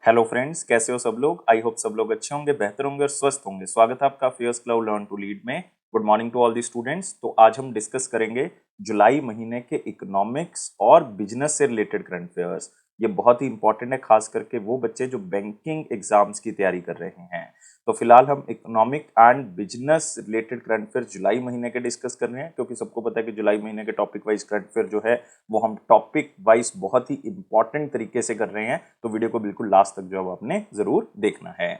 Hello friends, कैसे हो सब लोग। आई होप सब लोग अच्छे होंगे, बेहतर होंगे और स्वस्थ होंगे। स्वागत है आपका fierce club learn to lead में। Good morning to all the students. तो आज हम डिस्कस करेंगे जुलाई महीने के इकोनॉमिक्स और बिजनेस से रिलेटेड करंट अफेयर्स। ये बहुत ही इंपॉर्टेंट है, खास करके वो बच्चे जो बैंकिंग एग्जाम्स की तैयारी कर रहे हैं। तो फिलहाल हम economic and business related current affair जुलाई महीने के डिस्कस कर रहे हैं, क्योंकि सबको पता है कि जुलाई महीने के टॉपिक वाइज करंट अफेयर जो है वो हम टॉपिक वाइज बहुत ही इंपॉर्टेंट तरीके से कर रहे हैं। तो वीडियो को बिल्कुल लास्ट तक जो है आपने जरूर देखना है।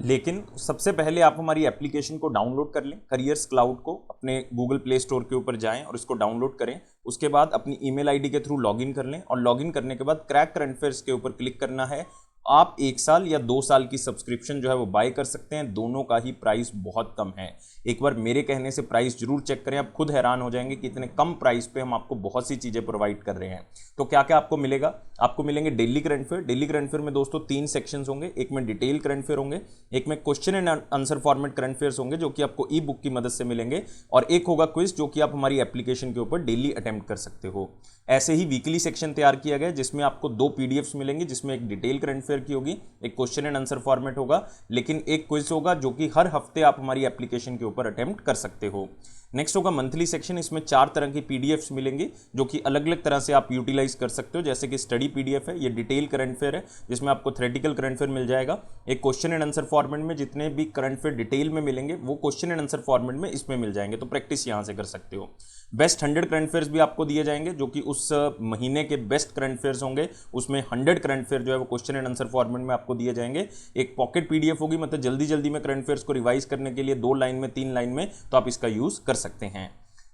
लेकिन सबसे पहले आप हमारी एप्लीकेशन को डाउनलोड कर लें, करियर्स क्लाउड को अपने गूगल प्ले स्टोर के ऊपर जाएं और इसको डाउनलोड करें। उसके बाद अपनी ईमेल आईडी के थ्रू लॉगिन कर लें और लॉगिन करने के बाद क्रैक करंट अफेयर्स के ऊपर क्लिक करना है। आप 1 साल या 2 साल की सब्सक्रिप्शन जो है वो बाय कर सकते हैं। दोनों का ही प्राइस बहुत कम है। एक बार मेरे कहने से प्राइस जरूर चेक करें, आप खुद हैरान हो जाएंगे कि इतने कम प्राइस पे हम आपको बहुत सी चीजें प्रोवाइड कर रहे हैं। तो क्या क्या आपको मिलेगा? आपको मिलेंगे daily current affair. Daily current affair में दोस्तों 3 सेक्शंस होंगे। एक में डिटेल करंट अफेयर होंगे, एक में question and answer format current affairs होंगे जो कि आपको ई बुक की मदद से मिलेंगे, और एक होगा क्विज जो कि आप हमारी एप्लीकेशन के ऊपर डेली अटेम्प्ट कर सकते हो। ऐसे ही वीकली सेक्शन तैयार किया गया जिसमें आपको 2 पीडीएफ्स मिलेंगी, जिसमें एक डिटेल करंट अफेयर की होगी, एक क्वेश्चन एंड आंसर फॉर्मेट होगा, लेकिन एक क्विज होगा जो कि हर हफ्ते आप हमारी एप्लीकेशन के ऊपर अटेम्प्ट कर सकते हो। नेक्स्ट होगा मंथली सेक्शन। इसमें 4 तरह की पीडीएफ्स मिलेंगी जो कि अलग अलग तरह से आप यूटिलाइज कर सकते हो। जैसे कि स्टडी पीडीएफ है, ये डिटेल करंट अफेयर है जिसमें आपको थ्योरेटिकल करंट अफेयर मिल जाएगा। एक क्वेश्चन एंड आंसर फॉर्मेट में जितने भी करंट अफेयर डिटेल में मिलेंगे वो क्वेश्चन एंड आंसर फॉर्मेट में इसमें मिल जाएंगे, तो प्रैक्टिस यहां से कर सकते हो। बेस्ट 100 करंट अफेयर्स भी आपको दिए जाएंगे जो कि उस महीने के बेस्ट करंट अफेयर्स होंगे। उसमें 100 करंट अफेयर जो है वो क्वेश्चन एंड आंसर फॉर्मेट में आपको दिए जाएंगे। एक पॉकेट पीडीएफ होगी, मतलब जल्दी जल्दी में करंट अफेयर्स को रिवाइज करने के लिए 2 लाइन में 3 लाइन में, तो आप इसका यूज कर सकते हैं।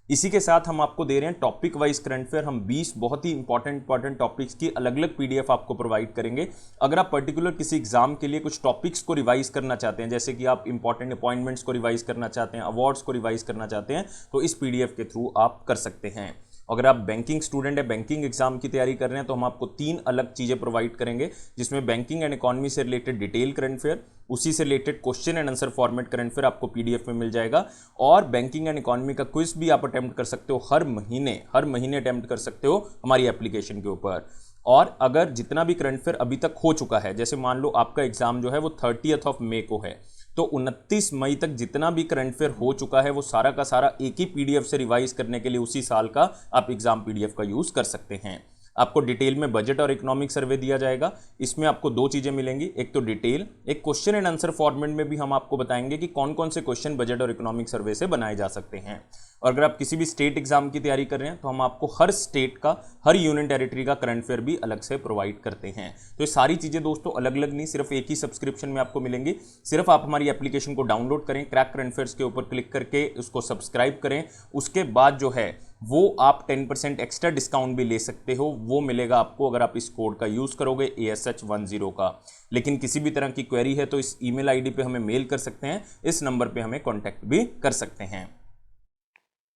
इसी के साथ हम आपको दे रहे हैं टॉपिक वाइज करंट अफेयर। हम 20 बहुत ही इंपॉर्टेंट टॉपिक्स की अलग अलग पीडीएफ आपको प्रोवाइड करेंगे। अगर आप पर्टिकुलर किसी एग्जाम के लिए कुछ टॉपिक्स को रिवाइज करना चाहते हैं, जैसे कि आप इंपॉर्टेंट अपॉइंटमेंट्स को रिवाइज करना चाहते हैं, अवार्ड्स को रिवाइज करना चाहते हैं, तो इस पीडीएफ के थ्रू आप कर सकते हैं। अगर आप बैंकिंग स्टूडेंट है, बैंकिंग एग्जाम की तैयारी कर रहे हैं, तो हम आपको 3 अलग चीजें प्रोवाइड करेंगे, जिसमें बैंकिंग एंड इकोनॉमी से रिलेटेड डिटेल करंट अफेयर, उसी से related question and answer format current affair आपको पीडीएफ में मिल जाएगा, और बैंकिंग एंड इकोनॉमी का क्विज भी आप अटेम्प्ट कर सकते हो। हर महीने अटेम्प्ट कर सकते हो हमारी एप्लीकेशन के ऊपर। और अगर जितना भी करंट अफेयर अभी तक हो चुका है, जैसे मान लो आपका एग्जाम जो है वो 30 मई को है, तो 29 मई तक जितना भी करंट अफेयर हो चुका है वो सारा का सारा एक ही पीडीएफ से रिवाइज करने के लिए उसी साल का आप एग्जाम पीडीएफ का यूज कर सकते हैं। आपको डिटेल में बजट और इकोनॉमिक सर्वे दिया जाएगा। इसमें आपको 2 चीजें मिलेंगी, एक तो डिटेल, एक क्वेश्चन एंड आंसर फॉर्मेट में भी हम आपको बताएंगे कि कौन कौन से क्वेश्चन बजट और इकोनॉमिक सर्वे से बनाए जा सकते हैं। और अगर आप किसी भी स्टेट एग्जाम की तैयारी कर रहे हैं तो हम आपको हर स्टेट का, हर यूनियन टेरिटरी का करंट अफेयर भी अलग से प्रोवाइड करते हैं। तो ये सारी चीजें दोस्तों अलग अलग नहीं, सिर्फ एक ही सब्सक्रिप्शन में आपको मिलेंगी। सिर्फ आप हमारी एप्लीकेशन को डाउनलोड करें, क्रैक करंट अफेयर्स के ऊपर क्लिक करके उसको सब्सक्राइब करें। उसके बाद जो है वो आप 10% एक्स्ट्रा डिस्काउंट भी ले सकते हो। वो मिलेगा आपको अगर आप इस कोड का यूज करोगे ASH10 का। लेकिन किसी भी तरह की क्वेरी है तो इस ईमेल आईडी पे हमें मेल कर सकते हैं, इस नंबर पे हमें कांटेक्ट भी कर सकते हैं।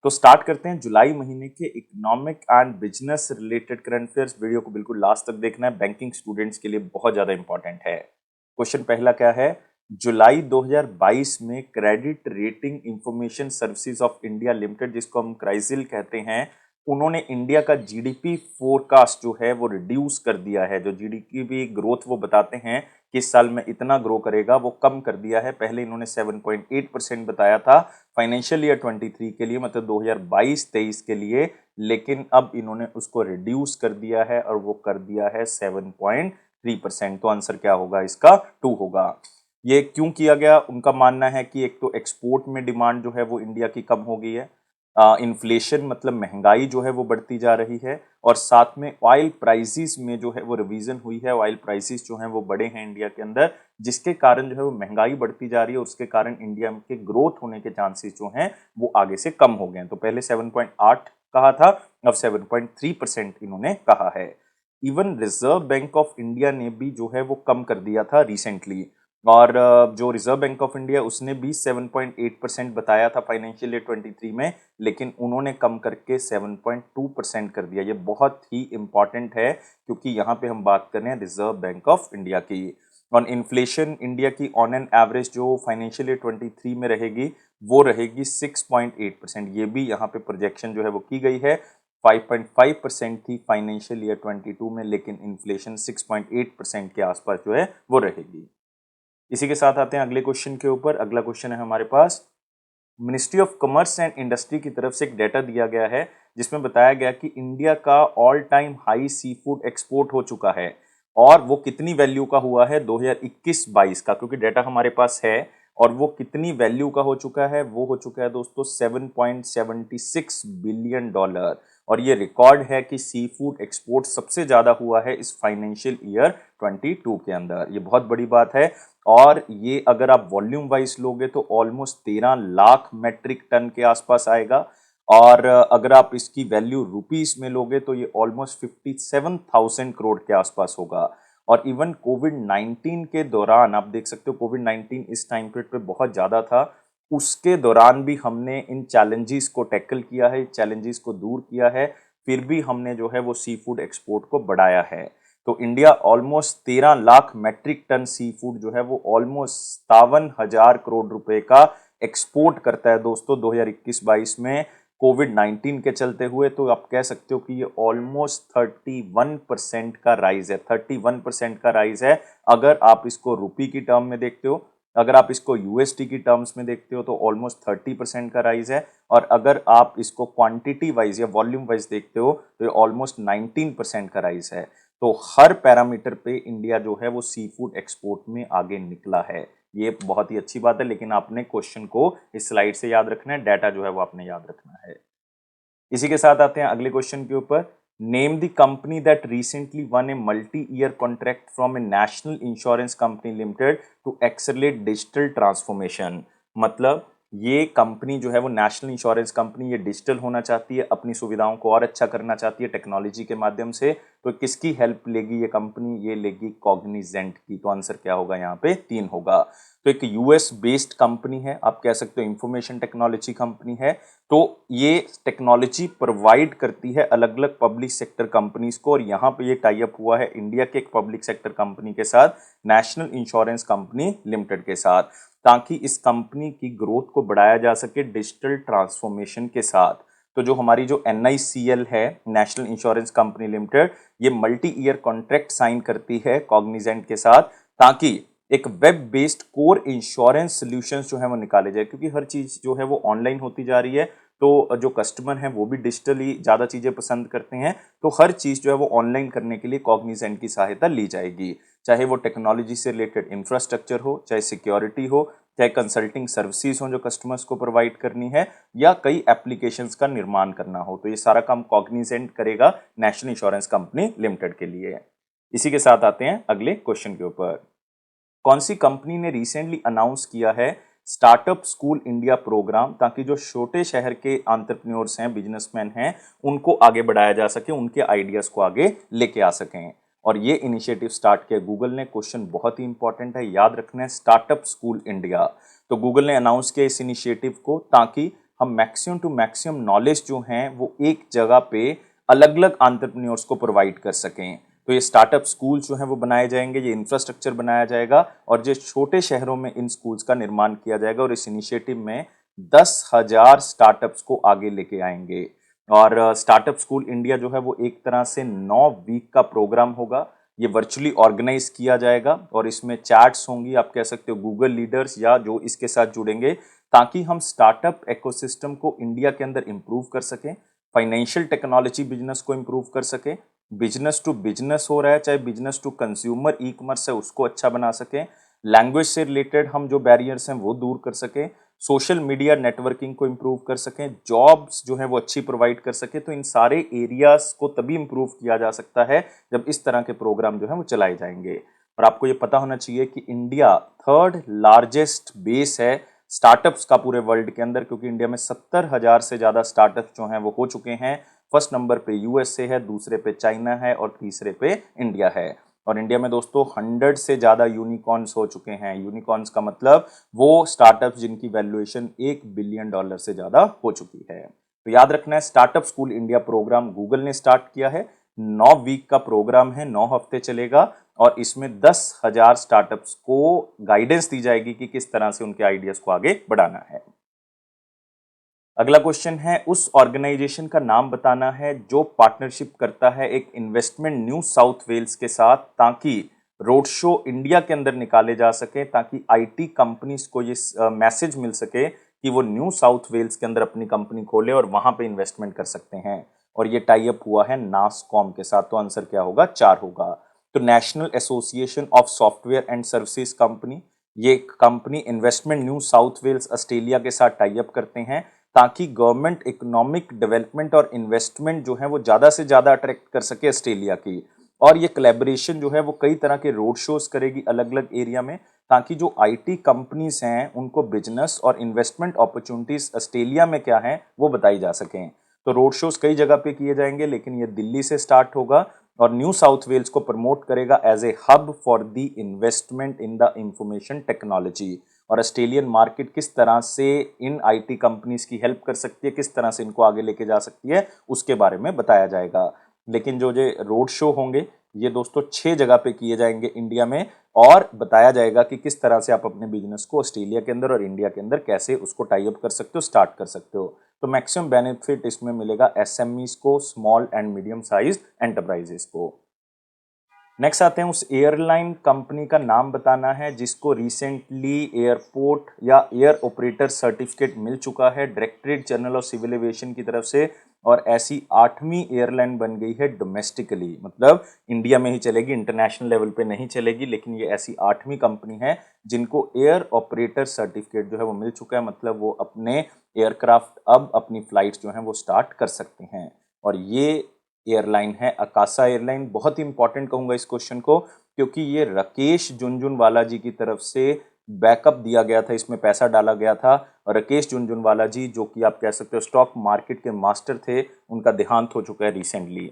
तो स्टार्ट करते हैं जुलाई महीने के economic and business related current affairs. Video को बिल्कुल लास्ट तक देखना है, बैंकिंग स्टूडेंट्स के लिए बहुत ज्यादा इंपॉर्टेंट है। क्वेश्चन पहला क्या है? जुलाई 2022 में credit rating information services of India limited, जिसको हम क्राइसिल कहते हैं, उन्होंने इंडिया का जीडीपी फोरकास्ट जो है वो रिड्यूस कर दिया है। जो जीडीपी ग्रोथ वो बताते हैं किस साल में इतना ग्रो करेगा, वो कम कर दिया है। पहले इन्होंने 7.8% बताया था फाइनेंशियल ईयर 23 के लिए, मतलब 2022-23 के लिए, लेकिन अब इन्होंने उसको रिड्यूस कर दिया है और वो कर दिया है 7.3%। तो आंसर क्या होगा इसका? 2 होगा। ये क्यों किया गया? उनका मानना है कि एक तो एक्सपोर्ट में डिमांड जो है वो इंडिया की कम हो गई है, इन्फ्लेशन मतलब महंगाई जो है वो बढ़ती जा रही है, और साथ में ऑयल प्राइसेस में जो है वो रिवीजन हुई है। ऑयल प्राइसेस जो हैं वो बढ़े हैं इंडिया के अंदर, जिसके कारण जो है वो महंगाई बढ़ती जा रही है। उसके कारण इंडिया के ग्रोथ होने के चांसेस जो हैं वो आगे से कम हो गए हैं। तो पहले 7.8 कहा था, अब 7.3% इन्होंने कहा है। Even reserve bank of India ने भी जो है वो कम कर दिया था रिसेंटली, और जो रिजर्व बैंक ऑफ इंडिया उसने भी 7.8% बताया था फाइनेंशियल ईयर 23 में, लेकिन उन्होंने कम करके 7.2% कर दिया। ये बहुत ही इंपॉर्टेंट है क्योंकि यहाँ पे हम बात कर रहे हैं रिजर्व बैंक ऑफ इंडिया की। और इन्फ्लेशन इंडिया की ऑन एन एवरेज जो फाइनेंशियल ईयर 23 में रहेगी वो रहेगी 6.8%। ये भी यहाँ पे प्रोजेक्शन जो है वो की गई है। 5.5% थी फाइनेंशियल ईयर 22 में, लेकिन इन्फ्लेशन 6.8% के आसपास जो है वो रहेगी। इसी के साथ आते हैं अगले क्वेश्चन के ऊपर। अगला क्वेश्चन है हमारे पास, ministry of commerce and industry की तरफ से एक डेटा दिया गया है जिसमें बताया गया कि इंडिया का all time high sea food export हो चुका है, और वो कितनी वैल्यू का हुआ है 2021-22 का, क्योंकि डेटा हमारे पास है। और वो कितनी वैल्यू का हो चुका है, वो हो चुका है दोस्तों 7.76 बिलियन डॉलर। और ये रिकॉर्ड है कि सी फूड एक्सपोर्ट सबसे ज्यादा हुआ है इस फाइनेंशियल ईयर 22 के अंदर। ये बहुत बड़ी बात है। और ये अगर आप वॉल्यूम वाइज लोगे तो ऑलमोस्ट 13 लाख मेट्रिक टन के आसपास आएगा। और अगर आप इसकी वैल्यू रुपीस में लोगे तो ये ऑलमोस्ट 57,000 करोड़ के आसपास होगा। और इवन कोविड-19 के दौरान आप देख सकते हो, कोविड-19 इस टाइम पीरियड पे बहुत ज़्यादा था, उसके दौरान भी हमने इन चैलेंजेस को टैकल किया है, चैलेंजेस को दूर किया है, फिर भी हमने जो है वो सी फूड एक्सपोर्ट को बढ़ाया है। तो India almost 13 lakh metric ton sea food जो है वो ऑलमोस्ट 57,000 करोड़ रुपए का एक्सपोर्ट करता है दोस्तों 2021-22 में, कोविड-19 के चलते हुए। तो आप कह सकते हो कि ये ऑलमोस्ट 31% का राइज है, 31% का राइज है। अगर आप इसको रुपी की टर्म में देखते हो, अगर आप इसको यूएसडी की टर्म्स में देखते हो तो ऑलमोस्ट 30% का राइज है। और अगर आप इसको क्वांटिटी वाइज या वॉल्यूम वाइज देखते हो तो ये ऑलमोस्ट 19% का राइज है। तो हर पैरामीटर पे इंडिया जो है वो सी फूड एक्सपोर्ट में आगे निकला है। ये बहुत ही अच्छी बात है, लेकिन आपने क्वेश्चन को इस स्लाइड से याद रखना है, डाटा जो है वो आपने याद रखना है। इसी के साथ आते हैं अगले क्वेश्चन के ऊपर। Name the company that recently won a multi year contract from a national insurance company limited to accelerate digital transformation. मतलब ये कंपनी जो है वो नेशनल इंश्योरेंस कंपनी, ये डिजिटल होना चाहती है, अपनी सुविधाओं को और अच्छा करना चाहती है टेक्नोलॉजी के माध्यम से। तो किसकी हेल्प लेगी ये कंपनी? ये लेगी कॉग्निजेंट की। तो आंसर क्या होगा यहाँ पे? 3 होगा। तो एक यूएस बेस्ड कंपनी है, आप कह सकते हो इंफॉर्मेशन टेक्नोलॉजी कंपनी है। तो ये टेक्नोलॉजी प्रोवाइड करती है अलग अलग पब्लिक सेक्टर कंपनीज को, और यहाँ पे ये टाई अप हुआ है इंडिया के एक पब्लिक सेक्टर कंपनी के साथ, नेशनल इंश्योरेंस कंपनी लिमिटेड के साथ, ताकि इस कंपनी की ग्रोथ को बढ़ाया जा सके डिजिटल ट्रांसफॉर्मेशन के साथ। तो जो हमारी जो NICL है, नेशनल इंश्योरेंस कंपनी लिमिटेड, ये मल्टी ईयर कॉन्ट्रैक्ट साइन करती है कॉग्निजेंट के साथ, ताकि एक web based core insurance solutions जो है वो निकाले जाए। क्योंकि हर चीज जो है वो ऑनलाइन होती जा रही है, तो जो कस्टमर हैं वो भी डिजिटली ज़्यादा चीज़ें पसंद करते हैं। तो हर चीज़ जो है वो ऑनलाइन करने के लिए कॉग्निजेंट की सहायता ली जाएगी, चाहे वो टेक्नोलॉजी से रिलेटेड इंफ्रास्ट्रक्चर हो, चाहे सिक्योरिटी हो, चाहे कंसल्टिंग सर्विसेज हो जो कस्टमर्स को प्रोवाइड करनी है, या कई एप्लीकेशंस का निर्माण करना हो। तो ये सारा काम कॉग्निजेंट करेगा नेशनल इंश्योरेंस कंपनी लिमिटेड के लिए। इसी के साथ आते हैं अगले क्वेश्चन के ऊपर। कौन सी कंपनी ने रिसेंटली अनाउंस किया है स्टार्टअप स्कूल इंडिया प्रोग्राम, ताकि जो छोटे शहर के एंटरप्रेन्योर्स हैं, बिजनेसमैन हैं, उनको आगे बढ़ाया जा सके, उनके आइडियाज को आगे लेके आ सकें। और ये इनिशिएटिव स्टार्ट किया गूगल ने। क्वेश्चन बहुत ही इंपॉर्टेंट है, याद रखना है, स्टार्टअप स्कूल इंडिया। तो गूगल ने अनाउंस किया इस इनिशिएटिव को, ताकि हम मैक्सिमम टू मैक्सिमम नॉलेज जो हैं वो एक जगह पे अलग अलग एंटरप्रेन्योर्स को प्रोवाइड कर सकें। तो ये स्टार्टअप स्कूल जो है वो बनाए जाएंगे, ये इंफ्रास्ट्रक्चर बनाया जाएगा, और जो छोटे शहरों में इन स्कूल्स का निर्माण किया जाएगा। और इस इनिशिएटिव में 10,000 स्टार्टअप्स को आगे लेके आएंगे। और स्टार्टअप स्कूल इंडिया जो है वो एक तरह से 9 वीक का प्रोग्राम होगा। ये वर्चुअली ऑर्गेनाइज किया जाएगा, और इसमें चैट्स होंगी, आप कह सकते हो गूगल लीडर्स या जो इसके साथ जुड़ेंगे, ताकि हम स्टार्टअप इकोसिस्टम को इंडिया के अंदर इंप्रूव कर सकें, फाइनेंशियल टेक्नोलॉजी बिजनेस को इंप्रूव कर सकें, बिजनेस टू बिजनेस हो रहा है चाहे business to consumer e commerce है उसको अच्छा बना सकें, लैंग्वेज से रिलेटेड हम जो बैरियर्स हैं वो दूर कर सकें, सोशल मीडिया नेटवर्किंग को इंप्रूव कर सकें, जॉब्स जो है वो अच्छी प्रोवाइड कर सकें। तो इन सारे एरियाज को तभी इंप्रूव किया जा सकता है जब इस तरह के प्रोग्राम जो है वो चलाए जाएंगे। और आपको ये पता होना चाहिए कि इंडिया 3rd लार्जेस्ट बेस है स्टार्टअप्स का पूरे वर्ल्ड के अंदर, क्योंकि इंडिया में 70,000 से ज्यादा स्टार्टअप्स जो हैं वो हो चुके हैं। फर्स्ट नंबर पे यूएसए है, दूसरे पे चाइना है, और तीसरे पे इंडिया है। और इंडिया में दोस्तों 100 से ज्यादा यूनिकॉर्न्स हो चुके हैं। यूनिकॉर्न्स का मतलब वो स्टार्टअप्स जिनकी वैल्यूएशन $1 बिलियन से ज्यादा हो चुकी है। तो याद रखना है, startup school India program Google ने स्टार्ट किया है। 9 वीक का प्रोग्राम है, 9 हफ्ते चलेगा, और इसमें 10,000 स्टार्टअप्स को गाइडेंस दी जाएगी कि किस तरह से उनके आइडियाज को आगे बढ़ाना है। अगला क्वेश्चन है, उस ऑर्गेनाइजेशन का नाम बताना है जो पार्टनरशिप करता है एक इन्वेस्टमेंट न्यू साउथ वेल्स के साथ, ताकि रोड शो इंडिया के अंदर निकाले जा सके, ताकि आईटी कंपनीज को ये मैसेज मिल सके कि वो न्यू साउथ वेल्स के अंदर अपनी कंपनी खोले और वहां पे इन्वेस्टमेंट कर सकते हैं। और ये टाई अप हुआ है नासकॉम के साथ। तो आंसर क्या होगा? 4 होगा। तो national association of software and services company, ये company investment New South Wales Australia के साथ टाई अप करते हैं, ताकि गवर्नमेंट इकोनॉमिक डेवलपमेंट और इन्वेस्टमेंट जो है वो ज़्यादा से ज़्यादा अट्रैक्ट कर सके ऑस्ट्रेलिया की। और ये कोलैबोरेशन जो है वो कई तरह के रोड शोज करेगी अलग अलग एरिया में, ताकि जो आईटी कंपनीज हैं उनको बिजनेस और इन्वेस्टमेंट अपॉर्चुनिटीज ऑस्ट्रेलिया में क्या है वो बताई जा सकें। तो रोड शोज कई जगह पे किए जाएंगे, लेकिन ये दिल्ली से स्टार्ट होगा और न्यू साउथ वेल्स को प्रमोट करेगा as a hub for the investment in the information technology. और ऑस्ट्रेलियन मार्केट किस तरह से इन आईटी कंपनीज की हेल्प कर सकती है, किस तरह से इनको आगे लेके जा सकती है, उसके बारे में बताया जाएगा। लेकिन जो ये रोड शो होंगे ये दोस्तों 6 जगह पे किए जाएंगे इंडिया में, और बताया जाएगा कि किस तरह से आप अपने बिजनेस को ऑस्ट्रेलिया के अंदर और इंडिया के अंदर कैसे उसको टाई अप कर सकते हो, स्टार्ट कर सकते हो। तो मैक्सिमम बेनिफिट इसमें मिलेगा एसएमईज को, small and medium size enterprises को। नेक्स्ट आते हैं, उस एयरलाइन कंपनी का नाम बताना है जिसको रिसेंटली एयरपोर्ट या एयर ऑपरेटर सर्टिफिकेट मिल चुका है directorate general of civil aviation की तरफ से, और ऐसी 8वीं एयरलाइन बन गई है डोमेस्टिकली, मतलब इंडिया में ही चलेगी, इंटरनेशनल लेवल पे नहीं चलेगी। लेकिन ये ऐसी 8वीं कंपनी है जिनको एयर ऑपरेटर सर्टिफिकेट जो है वो मिल चुका है, मतलब वो अपने एयरक्राफ्ट अब अपनी फ्लाइट्स जो हैं वो स्टार्ट कर सकते हैं। और ये एयरलाइन है अकासा एयरलाइन। बहुत ही इंपॉर्टेंट कहूंगा इस क्वेश्चन को, क्योंकि ये राकेश झुनझुनवाला जी की तरफ से बैकअप दिया गया था, इसमें पैसा डाला गया था। और राकेश झुनझुनवाला जी जो कि आप कह सकते हो स्टॉक मार्केट के मास्टर थे, उनका देहांत हो चुका है रिसेंटली।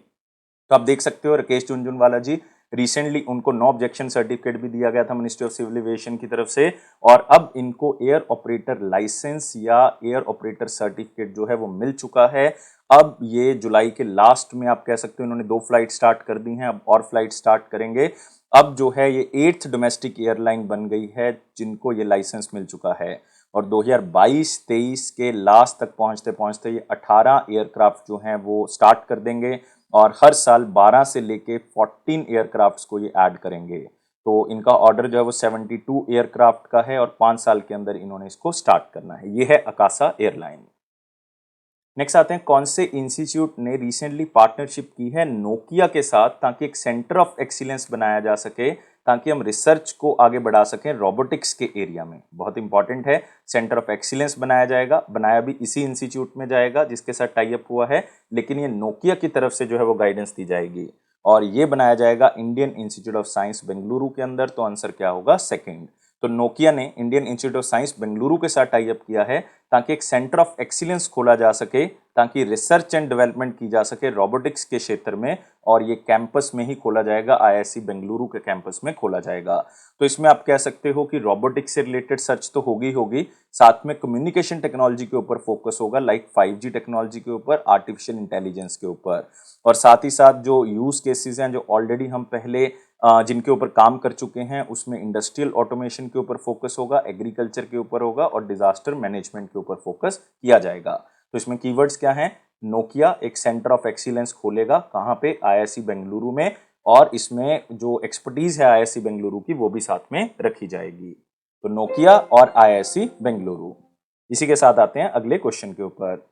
तो आप देख सकते हो राकेश झुनझुनवाला जी रिसेंटली, उनको नो ऑब्जेक्शन सर्टिफिकेट भी दिया गया था मिनिस्ट्री ऑफ सिविल एविएशन की तरफ से, और अब इनको एयर ऑपरेटर लाइसेंस या एयर ऑपरेटर सर्टिफिकेट जो है वो मिल चुका है। अब ये जुलाई के लास्ट में आप कह सकते हो इन्होंने 2 फ्लाइट स्टार्ट कर दी हैं, अब और फ्लाइट स्टार्ट करेंगे। अब जो है ये 8th डोमेस्टिक एयरलाइन बन गई है जिनको ये लाइसेंस मिल चुका है। और 2022-23 के लास्ट तक पहुंचते पहुंचते ये 18 एयरक्राफ्ट जो हैं वो स्टार्ट कर देंगे, और हर साल 12 से लेके 14 एयरक्राफ्ट्स को ये ऐड करेंगे। तो इनका ऑर्डर जो है वो 72 एयरक्राफ्ट का है, और 5 साल के अंदर इन्होंने इसको स्टार्ट करना है। ये है अकासा एयरलाइन। नेक्स्ट आते हैं, कौन से इंस्टीट्यूट ने रिसेंटली पार्टनरशिप की है नोकिया के साथ, ताकि एक सेंटर ऑफ एक्सीलेंस बनाया जा सके, ताकि हम रिसर्च को आगे बढ़ा सकें रोबोटिक्स के एरिया में। बहुत इंपॉर्टेंट है, सेंटर ऑफ एक्सीलेंस बनाया जाएगा, बनाया भी इसी इंस्टीट्यूट में जाएगा जिसके साथ टाई अप हुआ है, लेकिन ये नोकिया की तरफ से जो है वो गाइडेंस दी जाएगी, और ये बनाया जाएगा Indian institute of science Bengaluru के अंदर। तो आंसर क्या होगा? सेकेंड। तो नोकिया ने Indian institute of science Bengaluru के साथ टाई अप किया है, ताकि एक सेंटर ऑफ एक्सीलेंस खोला जा सके, ताकि रिसर्च एंड डेवलपमेंट की जा सके रोबोटिक्स के क्षेत्र में, और ये कैंपस में ही खोला जाएगा, आईआईसी बेंगलुरु के कैंपस में खोला जाएगा। तो इसमें आप कह सकते हो कि रोबोटिक्स से रिलेटेड सर्च तो होगी, साथ में कम्युनिकेशन टेक्नोलॉजी के ऊपर फोकस होगा, लाइक 5G टेक्नोलॉजी के ऊपर, आर्टिफिशियल इंटेलिजेंस के ऊपर, और साथ ही साथ जो यूज केसेस हैं जो ऑलरेडी हम पहले जिनके ऊपर काम कर चुके हैं, उसमें इंडस्ट्रियल ऑटोमेशन के ऊपर फोकस होगा, एग्रीकल्चर के ऊपर होगा, और डिजास्टर मैनेजमेंट के ऊपर फोकस किया जाएगा। तो इसमें कीवर्ड्स क्या हैं? नोकिया एक सेंटर ऑफ एक्सीलेंस खोलेगा, कहां पे? आईआईसी बेंगलुरु में, और इसमें जो एक्सपर्टीज है आईआईसी बेंगलुरु की वो भी साथ में रखी जाएगी। तो नोकिया और आईआईसी बेंगलुरु। इसी के साथ आते हैं अगले क्वेश्चन के ऊपर।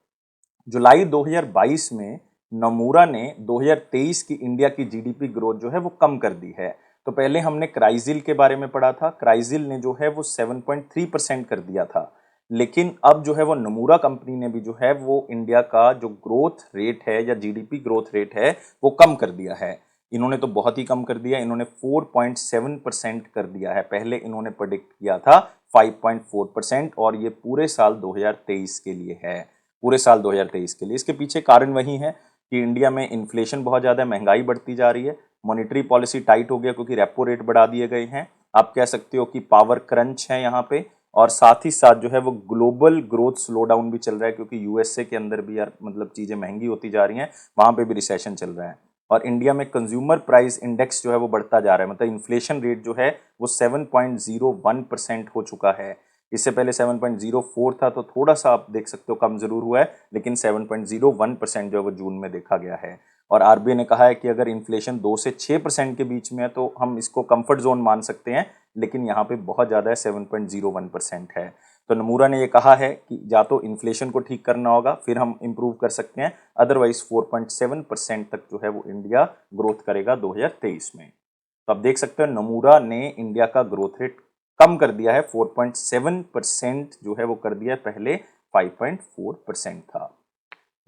जुलाई 2022 में नमूरा ने 2023 की इंडिया की जीडीपी ग्रोथ जो है वो कम कर दी है। तो पहले हमने क्राइजिल के बारे में पढ़ा था, क्राइजिल ने जो है वो 7.3% कर दिया था, लेकिन अब जो है वो नमूरा कंपनी ने भी जो है वो इंडिया का जो ग्रोथ रेट है या जीडीपी ग्रोथ रेट है वो कम कर दिया है। इन्होंने तो बहुत ही कम कर दिया, इन्होंने 4.7% कर दिया है। पहले इन्होंने प्रेडिक्ट किया था 5.4%, और ये पूरे साल 2023 के लिए है, पूरे साल 2023 के लिए। इसके पीछे कारण वही है कि इंडिया में इन्फ्लेशन बहुत ज़्यादा है, महंगाई बढ़ती जा रही है, मॉनिटरी पॉलिसी टाइट हो गया क्योंकि रेपो रेट बढ़ा दिए गए हैं, आप कह सकते हो कि पावर क्रंच है यहाँ पे, और साथ ही साथ जो है वो ग्लोबल ग्रोथ स्लो डाउन भी चल रहा है, क्योंकि यूएसए के अंदर भी यार मतलब चीज़ें महंगी होती जा रही हैं, वहाँ पे भी रिसेशन चल रहा है। और इंडिया में कंज्यूमर प्राइस इंडेक्स जो है वो बढ़ता जा रहा है, मतलब इन्फ्लेशन रेट जो है वो 7.01% हो चुका है। इससे पहले 7.04 था, तो थोड़ा सा आप देख सकते हो कम जरूर हुआ है, लेकिन 7.01% जो है वो जून में देखा गया है। और आरबीआई ने कहा है कि अगर इन्फ्लेशन 2 से 6% के बीच में है तो हम इसको कंफर्ट जोन मान सकते हैं, लेकिन यहाँ पे बहुत ज़्यादा है, 7.01% है। तो नमूरा ने ये कहा है कि या तो इन्फ्लेशन को ठीक करना होगा, फिर हम इंप्रूव कर सकते हैं, अदरवाइज 4.7% तक जो है वो इंडिया ग्रोथ करेगा 2023 में। तो आप देख सकते हो नमूरा ने इंडिया का ग्रोथ रेट कम कर दिया है, 4.7% जो है वो कर दिया है, पहले 5.4% था।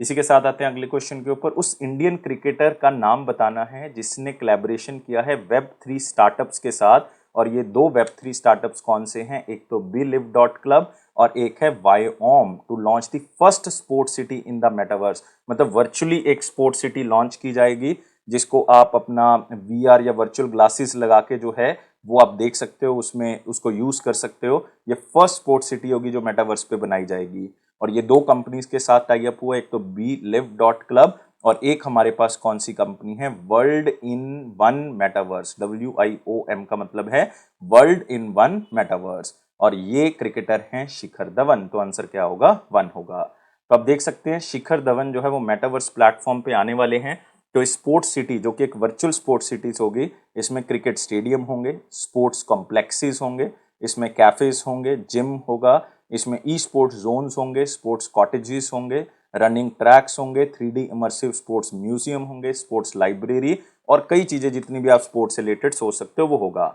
इसी के साथ आते हैं अगले क्वेश्चन के ऊपर। उस इंडियन क्रिकेटर का नाम बताना है जिसने कोलैबोरेशन किया है वेब3 स्टार्टअप्स के साथ, और ये दो वेब3 स्टार्टअप्स कौन से हैं? एक तो BeLive.club और एक है Viome to launch the first sport city in the metaverse. मतलब वर्चुअली एक स्पोर्ट सिटी लॉन्च की जाएगी जिसको आप अपना VR या वर्चुअल ग्लासेस लगा के जो है वो आप देख सकते हो, उसमें उसको यूज कर सकते हो। ये फर्स्ट स्पोर्ट सिटी होगी जो मेटावर्स पे बनाई जाएगी, और ये दो कंपनीज के साथ टाई अप हुआ है, एक तो BeLive.club और एक हमारे पास कौन सी कंपनी है? World in one metaverse. WIOM का मतलब है वर्ल्ड इन वन मेटावर्स, और ये क्रिकेटर हैं शिखर धवन। तो आंसर क्या होगा? 1 होगा। तो आप देख सकते हैं शिखर धवन जो है वो मेटावर्स प्लेटफॉर्म पे आने वाले हैं। तो स्पोर्ट्स सिटी जो कि एक वर्चुअल स्पोर्ट्स सिटीज होगी, इसमें क्रिकेट स्टेडियम होंगे, स्पोर्ट्स कॉम्प्लेक्सेस होंगे, इसमें कैफेज होंगे, जिम होगा, इसमें ई स्पोर्ट्स जोन्स होंगे, स्पोर्ट्स कॉटेजेस होंगे, रनिंग ट्रैक्स होंगे, 3D इमर्सिव स्पोर्ट्स म्यूजियम होंगे, स्पोर्ट्स लाइब्रेरी और कई चीजें जितनी भी आप स्पोर्ट्स से रिलेटेड सोच सकते हो वो होगा।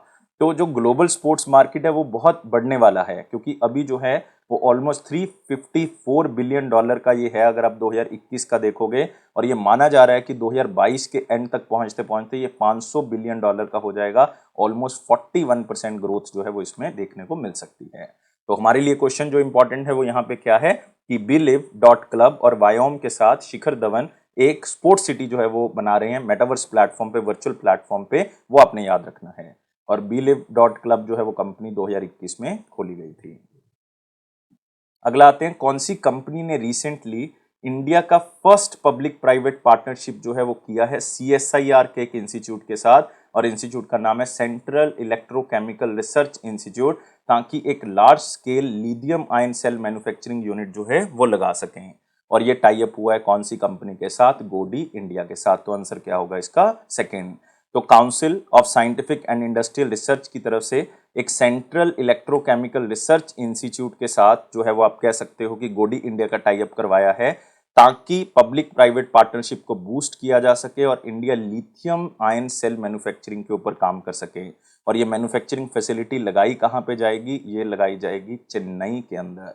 तो जो ग्लोबल स्पोर्ट्स मार्केट है वो बहुत बढ़ने वाला है, क्योंकि अभी जो है वो ऑलमोस्ट $354 बिलियन का ये है अगर आप 2021 का देखोगे, और ये माना जा रहा है कि 2022 के एंड तक पहुंचते पहुंचते ये $500 बिलियन का हो जाएगा। ऑलमोस्ट 41% ग्रोथ जो है वो इसमें देखने को मिल सकती है। तो हमारे लिए क्वेश्चन जो इंपॉर्टेंट है वो यहाँ पे क्या है कि BeLive.club और Viome के साथ शिखर धवन एक स्पोर्ट्स सिटी जो है वो बना रहे हैं मेटावर्स प्लेटफॉर्म पे, वर्चुअल प्लेटफॉर्म पे, वो आपने याद रखना है। और BeLive.club जो है वो कंपनी 2021 में खोली गई थी। अगला आते हैं, कौन सी कंपनी ने रिसेंटली इंडिया का फर्स्ट पब्लिक प्राइवेट पार्टनरशिप जो है वो किया है CSIR के एक इंस्टीट्यूट के साथ, और इंस्टीट्यूट का नाम है सेंट्रल इलेक्ट्रोकेमिकल रिसर्च इंस्टीट्यूट, ताकि एक large scale lithium ion cell manufacturing unit जो है वो लगा सकें। और ये टाई अप हुआ है कौन सी कंपनी के साथ? गोडी इंडिया के साथ। तो आंसर क्या होगा इसका? सेकेंड। तो council of scientific and industrial research की तरफ से एक सेंट्रल इलेक्ट्रोकेमिकल रिसर्च इंस्टीट्यूट के साथ जो है वो आप कह सकते हो कि गोडी इंडिया का टाई अप करवाया है, ताकि पब्लिक प्राइवेट पार्टनरशिप को बूस्ट किया जा सके और India lithium ion cell manufacturing के ऊपर काम कर सके। और ये मैन्युफैक्चरिंग फैसिलिटी लगाई कहाँ पे जाएगी? ये लगाई जाएगी चेन्नई के अंदर।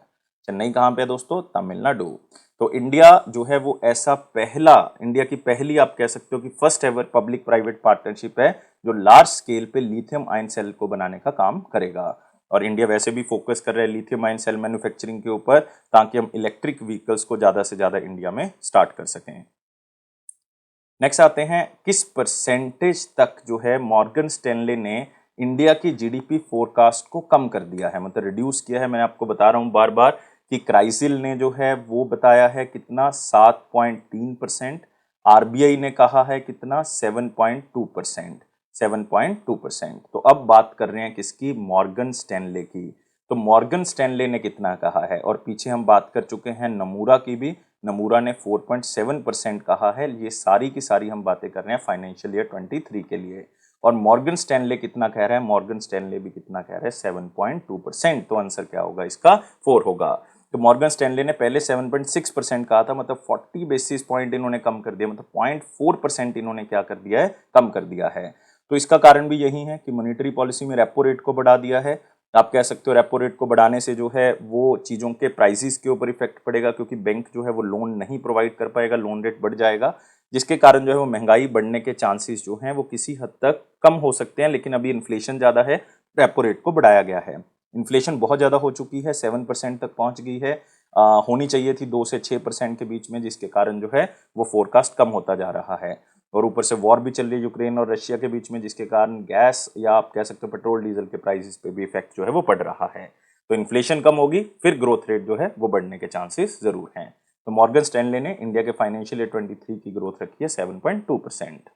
चेन्नई कहाँ पे है दोस्तों? तमिलनाडु। तो इंडिया जो है वो ऐसा पहला, इंडिया की पहली आप कह सकते हो कि first ever public private partnership है जो लार्ज स्केल पे लिथियम आयन सेल को बनाने का काम करेगा। और इंडिया वैसे भी फोकस कर रहा है लिथियम आयन सेल मैन्युफैक्चरिंग के ऊपर, ताकि हम इलेक्ट्रिक व्हीकल्स को ज्यादा से ज्यादा इंडिया में स्टार्ट कर सकें। नेक्स्ट आते हैं, किस परसेंटेज तक जो है मॉर्गन स्टैनले ने इंडिया की GDP फोरकास्ट को कम कर दिया है, मतलब रिड्यूस किया है। मैं आपको बता रहा हूं बार बार कि क्राइसिल ने जो है वो बताया है कितना? 7.3%। RBI ने कहा है कितना? 7.2%। 7.2%। तो अब बात कर रहे हैं किसकी? मॉर्गन स्टैनले की। तो मॉर्गन स्टैनले ने कितना कहा है? और पीछे हम बात कर चुके हैं नमूरा की भी, नमूरा ने 4.7% कहा है। ये सारी की सारी हम बातें कर रहे हैं फाइनेंशियल ईयर 23 के लिए। और मॉर्गन स्टैनले कितना कह रहा है? मॉर्गन स्टैनले भी कितना कह रहा है? 7.2%। तो आंसर क्या होगा इसका? 4 होगा। तो मॉर्गन स्टैनले ने पहले 7.6% कहा था, मतलब 40 बेसिस पॉइंट इन्होंने कम कर दिया, मतलब 0.4% इन्होंने क्या कर दिया है? कम कर दिया है। तो इसका कारण भी यही है कि मॉनेटरी पॉलिसी में रेपो रेट को बढ़ा दिया है। आप कह सकते हो रेपो रेट को बढ़ाने से जो है वो चीज़ों के प्राइसेस के ऊपर इफेक्ट पड़ेगा, क्योंकि बैंक जो है वो लोन नहीं प्रोवाइड कर पाएगा, लोन रेट बढ़ जाएगा, जिसके कारण जो है वो महंगाई बढ़ने के चांसेस जो हैं वो किसी हद तक कम हो सकते हैं। लेकिन अभी इन्फ्लेशन ज़्यादा है, रेपो रेट को बढ़ाया गया है। इन्फ्लेशन बहुत ज़्यादा हो चुकी है, 7% तक पहुंच गई है। होनी चाहिए थी 2 से 6% के बीच में, जिसके कारण जो है वो फोरकास्ट कम होता जा रहा है। और ऊपर से वॉर भी चल रही है यूक्रेन और रशिया के बीच में, जिसके कारण गैस या आप कह सकते हो पेट्रोल डीजल के प्राइसेस पे भी इफेक्ट जो है वो पड़ रहा है। तो इन्फ्लेशन कम होगी, फिर ग्रोथ रेट जो है वो बढ़ने के चांसेस जरूर हैं। तो मॉर्गन स्टैनले ने इंडिया के फाइनेंशियल ईयर 23 की ग्रोथ रखी है 7.2%।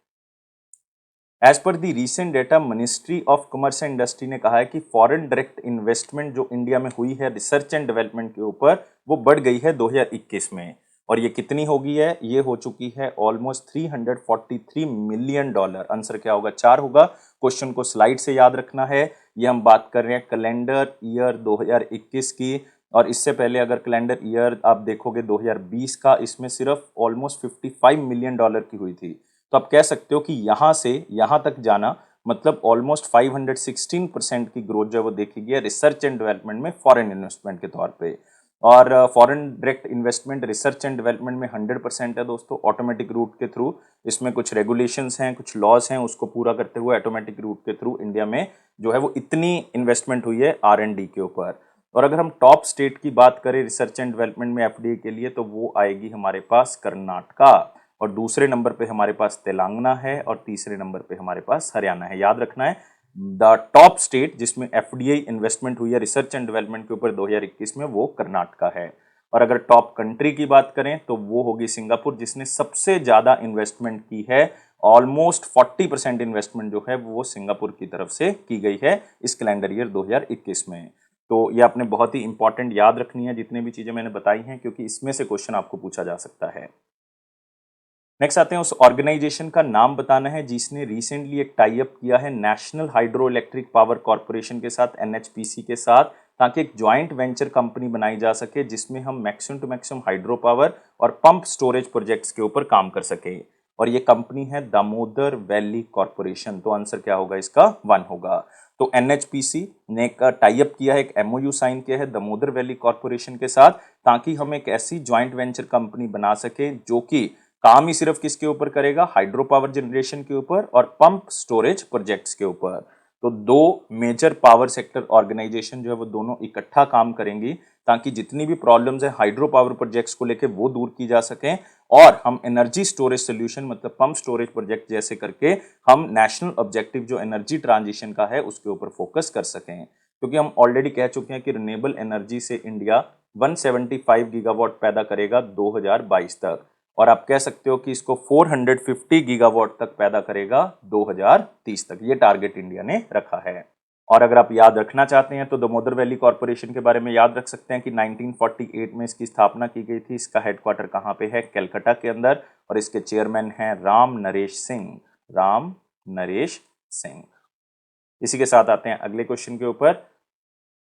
As per the recent data ministry of commerce and industry ने कहा है कि फॉरेन डायरेक्ट इन्वेस्टमेंट जो इंडिया में हुई है रिसर्च एंड डेवलपमेंट के ऊपर वो बढ़ गई है 2021 में। और ये कितनी हो गई है? ये हो चुकी है ऑलमोस्ट $343 मिलियन। आंसर क्या होगा? 4 होगा। क्वेश्चन को स्लाइड से याद रखना है। ये हम बात कर रहे हैं कैलेंडर ईयर 2021 की, और इससे पहले अगर कैलेंडर ईयर आप देखोगे 2020 का, इसमें सिर्फ ऑलमोस्ट $55 मिलियन की हुई थी। तो आप कह सकते हो कि यहां से यहां तक जाना मतलब ऑलमोस्ट 516% की ग्रोथ जो है वो देखी गई है रिसर्च एंड डेवलपमेंट में फॉरेन इन्वेस्टमेंट के तौर पे। और foreign direct investment research and development में 100% है दोस्तों, ऑटोमेटिक रूट के थ्रू। इसमें कुछ रेगुलेशंस हैं, कुछ लॉज हैं, उसको पूरा करते हुए ऑटोमेटिक रूट के थ्रू इंडिया में जो है वो इतनी इन्वेस्टमेंट हुई है R&D के ऊपर। और अगर हम टॉप स्टेट की बात करें रिसर्च एंड डेवलपमेंट में एफडीआई के लिए, तो वो आएगी हमारे पास कर्नाटका, और दूसरे नंबर पे हमारे पास तेलंगाना है, और तीसरे नंबर पे हमारे पास हरियाणा है। याद रखना है द टॉप स्टेट जिसमें एफडीआई इन्वेस्टमेंट हुई है रिसर्च एंड डेवलपमेंट के ऊपर 2021 में, वो कर्नाटका है। और अगर टॉप कंट्री की बात करें तो वो होगी सिंगापुर, जिसने सबसे ज्यादा इन्वेस्टमेंट की है। ऑलमोस्ट 40% इन्वेस्टमेंट जो है वो सिंगापुर की तरफ से की गई है इस कैलेंडर ईयर 2021 में। तो ये आपने बहुत ही इंपॉर्टेंट याद रखनी है जितने भी चीजें मैंने बताई हैं, क्योंकि इसमें से क्वेश्चन आपको पूछा जा सकता है। नेक्स्ट आते हैं, उस ऑर्गेनाइजेशन का नाम बताना है जिसने रिसेंटली एक टाई अप किया है national hydro electric power corporation के साथ, NHPC के साथ, ताकि एक ज्वाइंट वेंचर कंपनी बनाई जा सके जिसमें हम maximum to maximum hydro power और पंप स्टोरेज प्रोजेक्ट्स के ऊपर काम कर सके। और ये कंपनी है दामोदर वैली कॉर्पोरेशन। तो आंसर क्या होगा इसका? 1 होगा। तो NHPC ने एक टाई अप किया है, एक MOU साइन किया है दामोदर वैली कॉर्पोरेशन के साथ, ताकि हम एक ऐसी ज्वाइंट वेंचर कंपनी बना सके जो कि काम ही सिर्फ किसके ऊपर करेगा? हाइड्रो पावर जनरेशन के ऊपर और पंप स्टोरेज प्रोजेक्ट्स के ऊपर। तो दो मेजर पावर सेक्टर ऑर्गेनाइजेशन जो है वो दोनों इकट्ठा काम करेंगी, ताकि जितनी भी प्रॉब्लम्स है हाइड्रो पावर प्रोजेक्ट्स को लेके वो दूर की जा सकें, और हम एनर्जी स्टोरेज सोल्यूशन मतलब पंप स्टोरेज प्रोजेक्ट जैसे करके हम नेशनल ऑब्जेक्टिव जो एनर्जी ट्रांजिशन का है उसके ऊपर फोकस कर सकें। क्योंकि हम ऑलरेडी कह चुके हैं कि रिन्यूएबल एनर्जी से इंडिया 175 गीगावाट पैदा करेगा 2022 तक, और आप कह सकते हो कि इसको 450 गीगावाट तक पैदा करेगा 2030 तक। ये टारगेट इंडिया ने रखा है। और अगर आप याद रखना चाहते हैं तो दामोदर वैली कॉर्पोरेशन के बारे में याद रख सकते हैं कि 1948 में इसकी स्थापना की गई थी। इसका हेडक्वार्टर कहाँ पे है? कलकत्ता के अंदर, और इसके चेयरमैन हैं राम नरेश सिंह। राम नरेश सिंह। इसी के साथ आते हैं अगले क्वेश्चन के ऊपर।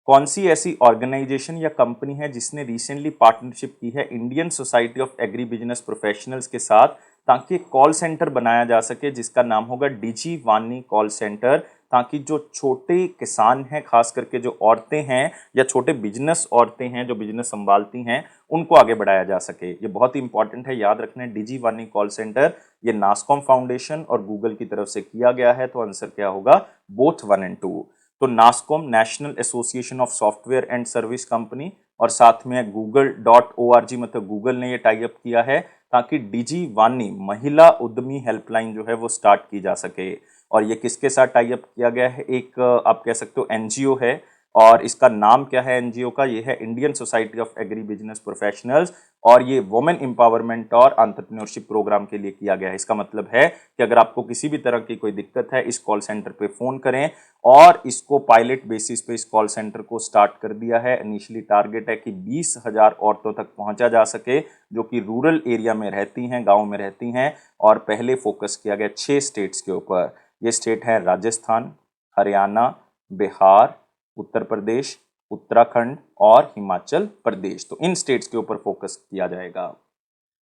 कौन सी ऐसी ऑर्गेनाइजेशन या कंपनी है जिसने रिसेंटली पार्टनरशिप की है Indian society of agri business professionals के साथ, ताकि कॉल सेंटर बनाया जा सके जिसका नाम होगा डिजी वानी कॉल सेंटर, ताकि जो छोटे किसान हैं, खास करके जो औरतें हैं या छोटे बिजनेस औरतें हैं जो बिजनेस संभालती हैं, उनको आगे बढ़ाया जा सके। ये बहुत ही इंपॉर्टेंट है, याद रखना है। डिजी वानी कॉल सेंटर ये नास्कॉम फाउंडेशन और गूगल की तरफ से किया गया है। तो आंसर क्या होगा? बोथ 1 और 2। तो NASSCOM national association of software and service company, और साथ में google.org मतलब गूगल ने ये टाई अप किया है, ताकि डिजी वानी महिला उद्यमी हेल्पलाइन जो है वो स्टार्ट की जा सके। और ये किसके साथ टाई अप किया गया है? एक आप कह सकते हो एनजीओ है, और इसका नाम क्या है एनजीओ का? ये है Indian society of agri business professionals, और ये वुमेन एम्पावरमेंट और एंटरप्रेन्योरशिप प्रोग्राम के लिए किया गया है। इसका मतलब है कि अगर आपको किसी भी तरह की कोई दिक्कत है, इस कॉल सेंटर पे फोन करें, और इसको पायलट बेसिस पे इस कॉल सेंटर को स्टार्ट कर दिया है। इनिशियली टारगेट है कि 20,000 औरतों तक पहुंचा जा सके जो कि रूरल एरिया में रहती हैं, गांव में रहती हैं, और पहले फोकस किया गया 6 स्टेट्स के ऊपर। ये स्टेट है राजस्थान, हरियाणा, बिहार, उत्तर प्रदेश, उत्तराखंड और हिमाचल प्रदेश। तो इन स्टेट्स के ऊपर फोकस किया जाएगा।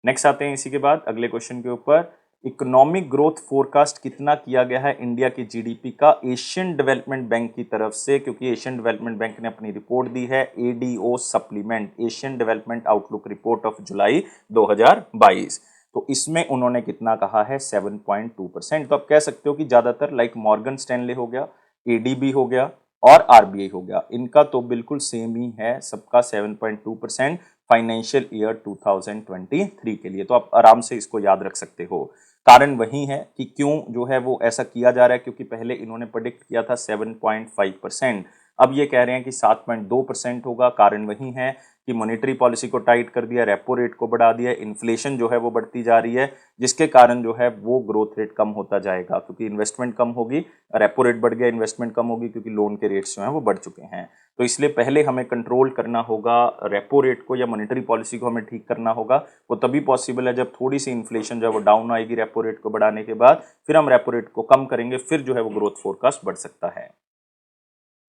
नेक्स्ट आते हैं इसी के बाद अगले क्वेश्चन के ऊपर। इकोनॉमिक ग्रोथ फोरकास्ट कितना किया गया है इंडिया की जीडीपी का एशियन डेवलपमेंट बैंक की तरफ से? क्योंकि एशियन डेवलपमेंट बैंक ने अपनी रिपोर्ट दी है, ADO supplement, Asian development outlook report of July 2022। तो इसमें उन्होंने कितना कहा है? 7.2%। तो आप कह सकते हो कि ज्यादातर लाइक मॉर्गन स्टैनले हो गया, एडीबी हो गया और आरबीआई हो गया, इनका तो बिल्कुल सेम ही है सबका 7.2% फाइनेंशियल ईयर 2023 के लिए। तो आप आराम से इसको याद रख सकते हो। कारण वही है कि क्यों जो है वो ऐसा किया जा रहा है, क्योंकि पहले इन्होंने प्रेडिक्ट किया था 7.5%। अब ये कह रहे हैं कि 7.2% होगा। कारण वही है कि मॉनेटरी पॉलिसी को टाइट कर दिया, रेपो रेट को बढ़ा दिया, इन्फ्लेशन जो है वो बढ़ती जा रही है, जिसके कारण जो है वो ग्रोथ रेट कम होता जाएगा, क्योंकि इन्वेस्टमेंट कम होगी, रेपो रेट बढ़ गया, इन्वेस्टमेंट कम होगी, क्योंकि लोन के रेट्स जो हैं वो बढ़ चुके हैं। तो इसलिए पहले हमें कंट्रोल करना होगा रेपो रेट को, या मॉनेटरी पॉलिसी को हमें ठीक करना होगा। वो तभी पॉसिबल है जब थोड़ी सी इन्फ्लेशन जो है वो डाउन आएगी रेपो रेट को बढ़ाने के बाद, फिर हम रेपो रेट को कम करेंगे, फिर जो है वो ग्रोथ फोरकास्ट बढ़ सकता है।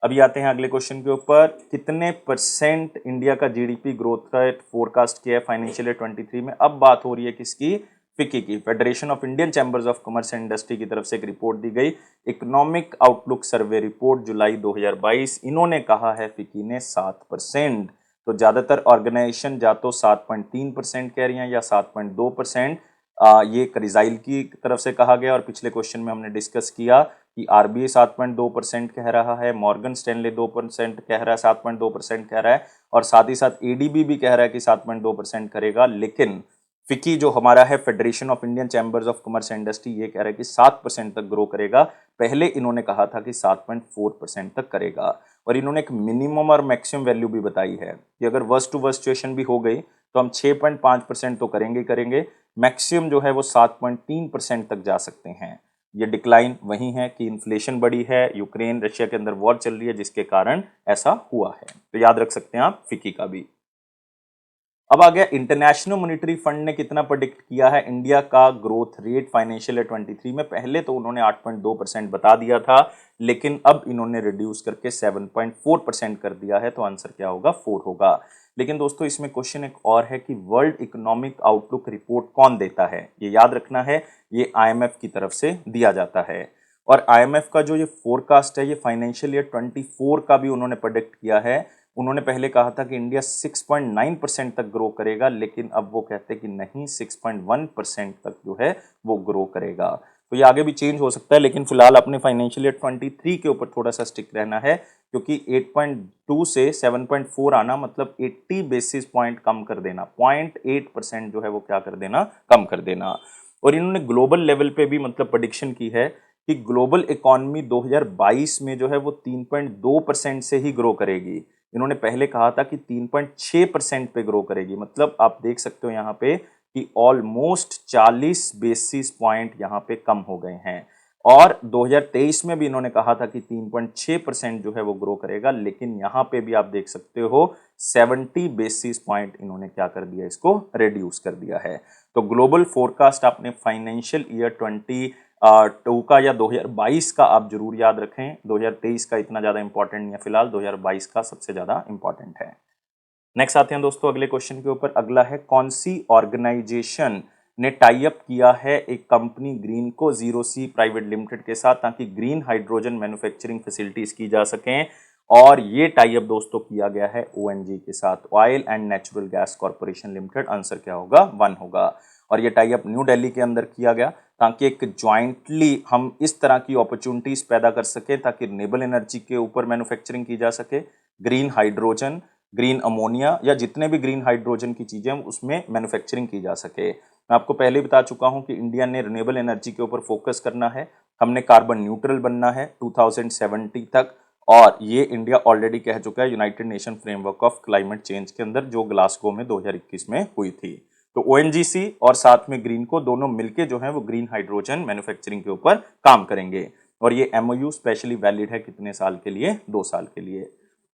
अभी आते हैं अगले क्वेश्चन के ऊपर। कितने परसेंट इंडिया का जीडीपी ग्रोथ रेट फोरकास्ट किया है फाइनेंशियल ईयर 23 में? अब बात हो रही है किसकी? फिक्की की, federation of Indian chambers of commerce and industry की तरफ से एक रिपोर्ट दी गई, इकोनॉमिक आउटलुक सर्वे रिपोर्ट जुलाई 2022। इन्होंने कहा है फिक्की ने 7%। तो ज्यादातर ऑर्गेनाइजेशन या तो 7.3% कह रही हैं या 7.2%। ये क्रिजाइल की तरफ से कहा गया, और पिछले क्वेश्चन में हमने डिस्कस किया कि आरबीआई 7.2% कह रहा है, मॉर्गन स्टैनले 2% कह रहा है, 7.2% कह रहा है, और साथ ही साथ एडीबी भी कह रहा है कि 7.2% करेगा। लेकिन फिक्की जो हमारा है, federation of Indian chambers of commerce and industry, ये कह रहा है कि 7% तक ग्रो करेगा। पहले इन्होंने कहा था कि 7.4% तक करेगा, और इन्होंने एक मिनिमम और मैक्सिमम वैल्यू भी बताई है कि अगर वर्स्ट टू वर्स्ट सिचुएशन भी हो गई तो हम 6.5% तो करेंगे, मैक्सिमम जो है वो 7.3% तक जा सकते हैं। ये डिक्लाइन वही है कि इन्फ्लेशन बढ़ी है, यूक्रेन रशिया के अंदर वॉर चल रही है, जिसके कारण ऐसा हुआ है। तो याद रख सकते हैं आप फिक्की का भी। अब आ गया इंटरनेशनल मॉनेटरी फंड ने कितना प्रेडिक्ट किया है इंडिया का ग्रोथ रेट फाइनेंशियल ईयर 23 में। पहले तो उन्होंने 8.2% बता दिया था, लेकिन अब इन्होंने रिड्यूस करके 7.4% कर दिया है। तो आंसर क्या होगा? 4 होगा। लेकिन दोस्तों इसमें क्वेश्चन एक और है कि वर्ल्ड इकोनॉमिक आउटलुक रिपोर्ट कौन देता है? ये याद रखना है, ये आईएमएफ की तरफ से दिया जाता है। और आईएमएफ का जो ये फोरकास्ट है, ये फाइनेंशियल ईयर 24 का भी उन्होंने प्रेडिक्ट किया है। उन्होंने पहले कहा था कि इंडिया 6.9% तक ग्रो करेगा, लेकिन अब वो कहते हैं कि नहीं, 6.1% तक जो है वो ग्रो करेगा। तो ये आगे भी चेंज हो सकता है, लेकिन फिलहाल अपने फाइनेंशियल ईयर 23 के ऊपर थोड़ा सा स्टिक रहना है, क्योंकि 8.2 से 7.4 आना मतलब 80 बेसिस पॉइंट कम कर देना, 0.8% जो है वो क्या कर देना? कम कर देना। और इन्होंने ग्लोबल लेवल पे भी मतलब प्रेडिक्शन की है कि ग्लोबल इकोनॉमी 2022 में जो है वो 3.2% से ही ग्रो करेगी। इन्होंने पहले कहा था कि 3.6% पे ग्रो करेगी। मतलब आप देख सकते हो यहाँ पे कि ऑलमोस्ट 40 बेसिस पॉइंट यहाँ पे कम हो गए हैं। और 2023 में भी इन्होंने कहा था कि 3.6% जो है वो ग्रो करेगा, लेकिन यहाँ पे भी आप देख सकते हो 70 बेसिस पॉइंट इन्होंने क्या कर दिया? इसको रिड्यूस कर दिया है। तो ग्लोबल फोरकास्ट आपने फाइनेंशियल ईयर 22 का या 2022 का आप जरूर याद रखें। 2023 का इतना ज्यादा इंपॉर्टेंट नहीं है, फिलहाल 2022 का सबसे ज्यादा इंपॉर्टेंट है। नेक्स्ट आते हैं दोस्तों अगले क्वेश्चन के ऊपर। अगला है, कौन सी ऑर्गेनाइजेशन ने टाई अप किया है एक कंपनी ग्रीनको जीरो सी प्राइवेट लिमिटेड के साथ, ताकि ग्रीन हाइड्रोजन मैन्युफैक्चरिंग फैसिलिटीज की जा सकें। और ये टाई अप दोस्तों किया गया है ओएनजी के साथ, oil and natural gas corporation limited. Answer क्या होगा? 1 होगा। और ये टाई अप न्यू दिल्ली के अंदर किया गया, ताकि एक ज्वाइंटली हम इस तरह की अपॉर्चुनिटीज पैदा कर सके, ताकि रिन्यूएबल एनर्जी के ऊपर मैन्युफैक्चरिंग की जा सके, ग्रीन हाइड्रोजन, ग्रीन अमोनिया, या जितने भी ग्रीन हाइड्रोजन की चीजें उसमें मैन्युफैक्चरिंग की जा सके। मैं आपको पहले बता चुका हूं कि इंडिया ने रिन्यूएबल एनर्जी के ऊपर फोकस करना है, हमने कार्बन न्यूट्रल बनना है 2070 तक। और ये इंडिया ऑलरेडी कह चुका है United nation framework of climate change के अंदर, जो ग्लासगो में 2021 में हुई थी। तो ओएनजीसी और साथ में ग्रीन को दोनों मिलके जो है वो ग्रीन हाइड्रोजन मैन्युफैक्चरिंग के ऊपर काम करेंगे। और ये एमओयू स्पेशली वैलिड है कितने साल के लिए? 2 साल के लिए।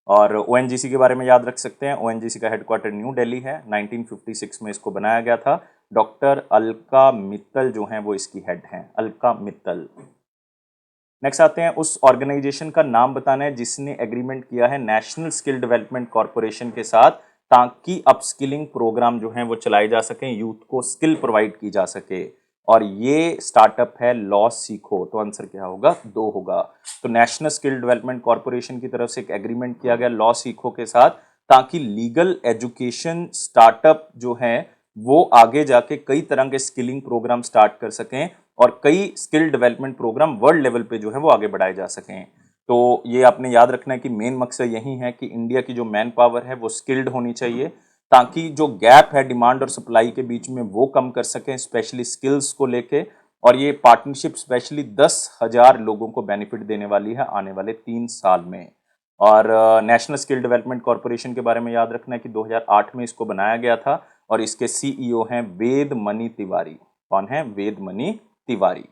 और ओएनजीसी के बारे में याद रख सकते हैं, ओएनजीसी का हेडक्वार्टर न्यू दिल्ली है। 1956 में इसको बनाया गया था। डॉक्टर अलका मित्तल जो हैं वो इसकी हेड हैं, अलका मित्तल। नेक्स्ट आते हैं, उस ऑर्गेनाइजेशन का नाम बताना है जिसने एग्रीमेंट किया है नेशनल स्किल डेवलपमेंट कॉर्पोरेशन के साथ, ताकि अपस्किलिंग प्रोग्राम जो हैं वो चलाए जा सकें, यूथ को स्किल प्रोवाइड की जा सके। और ये स्टार्टअप है लॉ सीखो। तो आंसर क्या होगा? 2 होगा। तो नेशनल स्किल डेवलपमेंट कॉर्पोरेशन की तरफ से एक एग्रीमेंट किया गया लॉ सीखो के साथ, ताकि लीगल एजुकेशन स्टार्टअप जो है वो आगे जाके कई तरह के स्किलिंग प्रोग्राम स्टार्ट कर सकें, और कई skill development program world level पे जो है वो आगे बढ़ाए जा सकें। तो ये आपने याद रखना है कि मेन मकसद यही है कि इंडिया की जो मैन पावर है वो स्किल्ड होनी चाहिए, ताकि जो गैप है डिमांड और सप्लाई के बीच में वो कम कर सकें, स्पेशली स्किल्स को लेके। और ये पार्टनरशिप स्पेशली 10,000 लोगों को बेनिफिट देने वाली है आने वाले 3 साल में। और नेशनल स्किल डेवलपमेंट कॉरपोरेशन के बारे में याद रखना है कि 2008 में इसको बनाया गया था और इसके सीईओ हैं वेद मणि तिवारी। कौन है? वेद मणि तिवारी।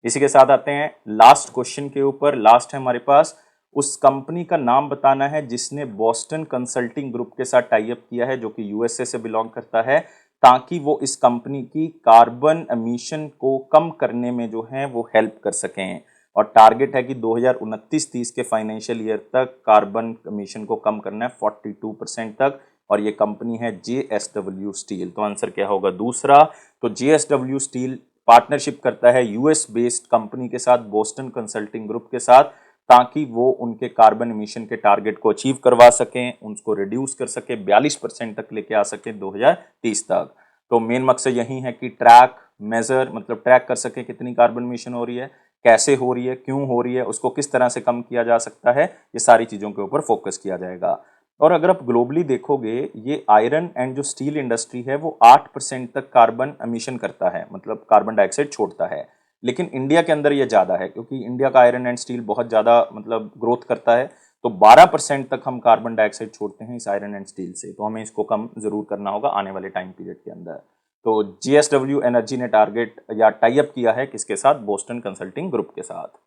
इसी के साथ आते हैं लास्ट क्वेश्चन के ऊपर। लास्ट है हमारे पास, उस कंपनी का नाम बताना है जिसने बोस्टन कंसल्टिंग ग्रुप के साथ टाई अप किया है, जो कि यूएसए से बिलोंग करता है, ताकि वो इस कंपनी की कार्बन एमिशन को कम करने में जो है वो हेल्प कर सकें। और टारगेट है कि 2029-30 के फाइनेंशियल ईयर तक कार्बन एमिशन को कम करना है 42% तक। और ये कंपनी है JSW स्टील। तो आंसर क्या होगा? दूसरा। तो JSW स्टील पार्टनरशिप करता है यूएस बेस्ड कंपनी के साथ, बोस्टन कंसल्टिंग ग्रुप के साथ, ताकि वो उनके कार्बन एमिशन के टारगेट को अचीव करवा सकें, उनको रिड्यूस कर सके, 42% तक लेके आ सके 2030 तक। तो मेन मकसद यही है कि ट्रैक मेजर मतलब ट्रैक कर सके कितनी कार्बन एमिशन हो रही है, कैसे हो रही है, क्यों हो रही है, उसको किस तरह से कम किया जा सकता है, ये सारी चीजों के ऊपर फोकस किया जाएगा। और अगर आप ग्लोबली देखोगे, ये आयरन एंड जो स्टील इंडस्ट्री है वो 8% तक कार्बन एमिशन करता है, मतलब कार्बन डाइऑक्साइड छोड़ता है। लेकिन इंडिया के अंदर ये ज़्यादा है, क्योंकि इंडिया का आयरन एंड स्टील बहुत ज़्यादा मतलब ग्रोथ करता है। तो 12% तक हम कार्बन डाइऑक्साइड छोड़ते हैं इस आयरन एंड स्टील से। तो हमें इसको कम जरूर करना होगा आने वाले टाइम पीरियड के अंदर। तो JSW एनर्जी ने टारगेट या टाई अप किया है किसके साथ? बोस्टन कंसल्टिंग ग्रुप के साथ।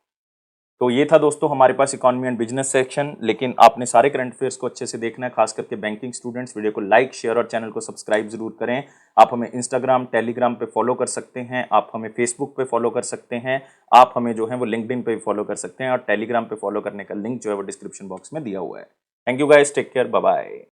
तो ये था दोस्तों हमारे पास इकोनॉमी एंड बिजनेस सेक्शन। लेकिन आपने सारे करंट अफेयर्स को अच्छे से देखना है, खास करके बैंकिंग स्टूडेंट्स। वीडियो को लाइक, शेयर और चैनल को सब्सक्राइब जरूर करें। आप हमें इंस्टाग्राम, टेलीग्राम पे फॉलो कर सकते हैं, आप हमें फेसबुक पे फॉलो कर सकते हैं, आप हमें जो है वो लिंक्डइन पे भी फॉलो कर सकते हैं, और टेलीग्राम पे फॉलो करने का लिंक जो है वो डिस्क्रिप्शन बॉक्स में दिया हुआ है। Thank you guys, take care, bye bye.